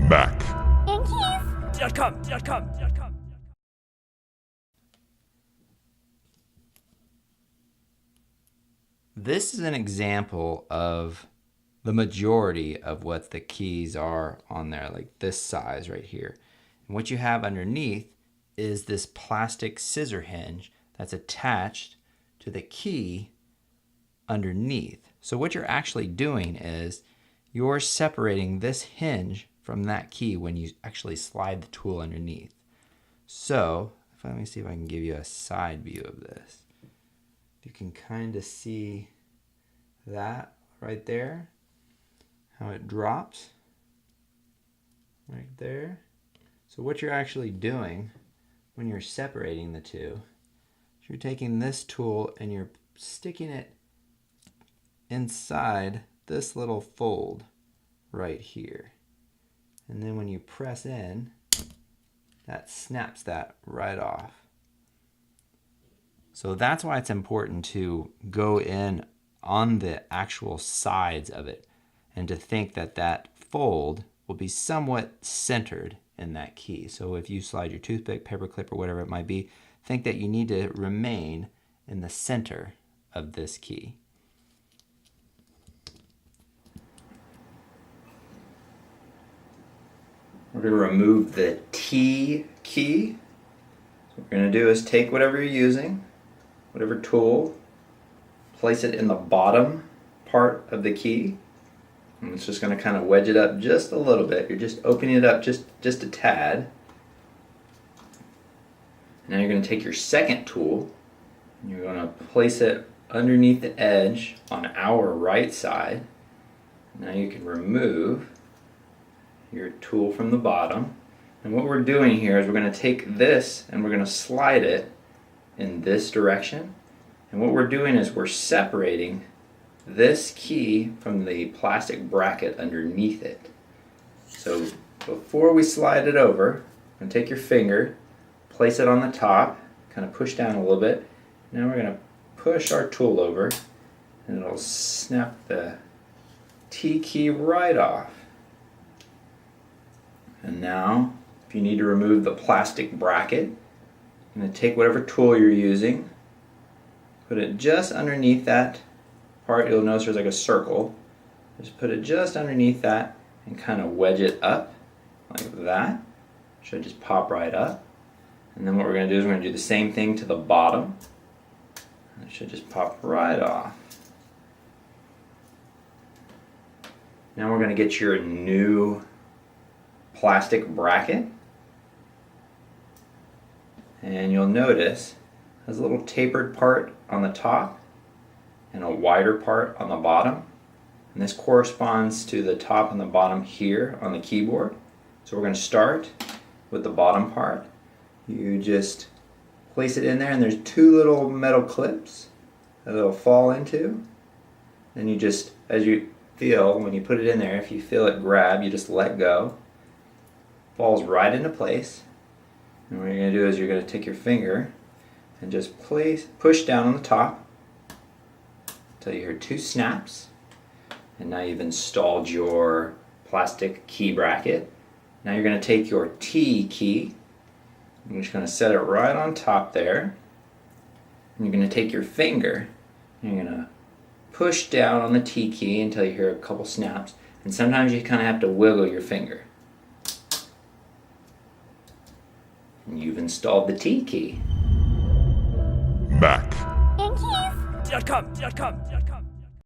Mac. This is an example of the majority of what the keys are on there, like this size right here. And what you have underneath is this plastic scissor hinge that's attached to the key underneath. So what you're actually doing is you're separating this hinge from that key when you actually slide the tool underneath. So let me see if I can give you a side view of this. You can kind of see that right there, how it drops right there. So what you're actually doing when you're separating the two, you're taking this tool and you're sticking it inside this little fold right here. And then when you press in, that snaps that right off. So that's why it's important to go in on the actual sides of it and to think that that fold will be somewhat centered in that key. So if you slide your toothpick, paper clip, or whatever it might be, think that you need to remain in the center of this key. We're going to remove the T key. So what we're going to do is take whatever you're using, whatever tool, place it in the bottom part of the key. And it's just going to kind of wedge it up just a little bit. You're just opening it up just a tad. Now you're going to take your second tool and you're going to place it underneath the edge on our right side. Now you can remove your tool from the bottom. And what we're doing here is we're going to take this and we're going to slide it in this direction. And what we're doing is we're separating this key from the plastic bracket underneath it. So before we slide it over, I'm going to take your finger, place it on the top, kind of push down a little bit. Now we're going to push our tool over and it'll snap the T key right off. And now, if you need to remove the plastic bracket, you're going to take whatever tool you're using, put it just underneath that part. You'll notice there's like a circle. Just put it just underneath that and kind of wedge it up like that. Should just pop right up. And then what we're going to do is we're going to do the same thing to the bottom. It should just pop right off. Now we're going to get your new plastic bracket, and you'll notice it has a little tapered part on the top and a wider part on the bottom, and this corresponds to the top and the bottom here on the keyboard. So we're going to start with the bottom part. You just place it in there and there's two little metal clips that it'll fall into. Then you just, as you feel when you put it in there, if you feel it grab, you just let go. Falls right into place. And what you're going to do is you're going to take your finger and just push down on the top until you hear two snaps. And now you've installed your plastic key bracket. Now you're going to take your T key. I'm just going to set it right on top there. And you're going to take your finger and you're going to push down on the T key until you hear a couple snaps. And sometimes you kind of have to wiggle your finger. And you've installed the T key. Mac. And keys.com.